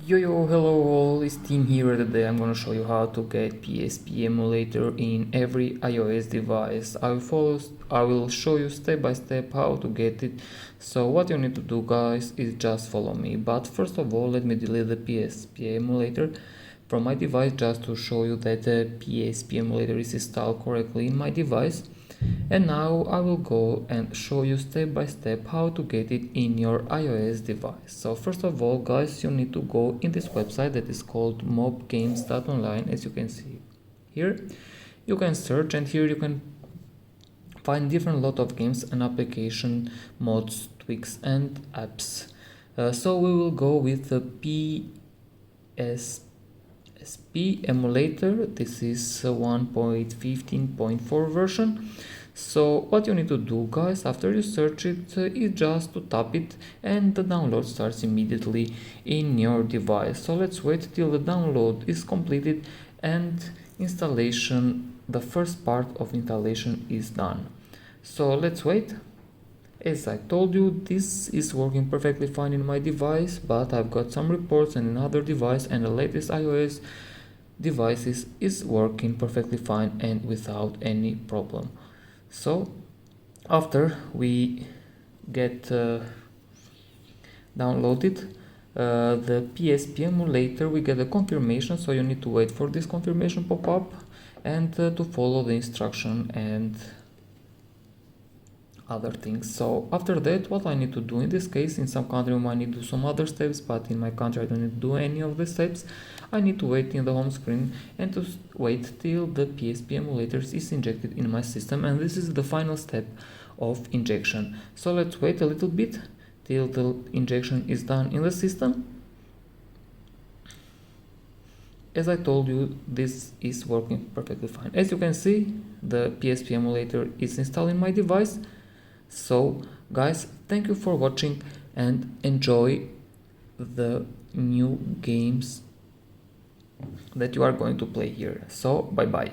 Hello all, it's Tim here. Today I'm gonna show you how to get PSP Emulator in every iOS device. I will show you step by step how to get it. So what you need to do, guys, is just follow me. But first of all, let me delete the PSP Emulator from my device just to show you that the PSP Emulator is installed correctly in my device. And now I will go and show you step by step how to get it in your iOS device. So first of all, guys, you need to go in this website that is called mobgames.online. As you can see here, you can search, and here you can find different lot of games and application mods, tweaks and apps. So we will go with the PSP Emulator. This is 1.15.4 version. So what you need to do, guys, after you search it, is just to tap it and the download starts immediately in your device. So let's wait till the download is completed and the first part of installation is done. So let's wait. As I told you, this is working perfectly fine in my device, but I've got some reports in another device, and the latest iOS devices is working perfectly fine and without any problem. So after we get downloaded the PSP Emulator, we get a confirmation, so you need to wait for this confirmation pop-up and to follow the instruction and other things. So after that, what I need to do in this case, in some country I might need to do some other steps, but in my country I don't need to do any of the steps. I need to wait in the home screen and to wait till the PSP Emulator is injected in my system, and this is the final step of injection. So let's wait a little bit till the injection is done in the system. As I told you, this is working perfectly fine. As you can see, the PSP Emulator is installed in my device. So guys, thank you for watching and enjoy the new games that you are going to play here. So bye bye.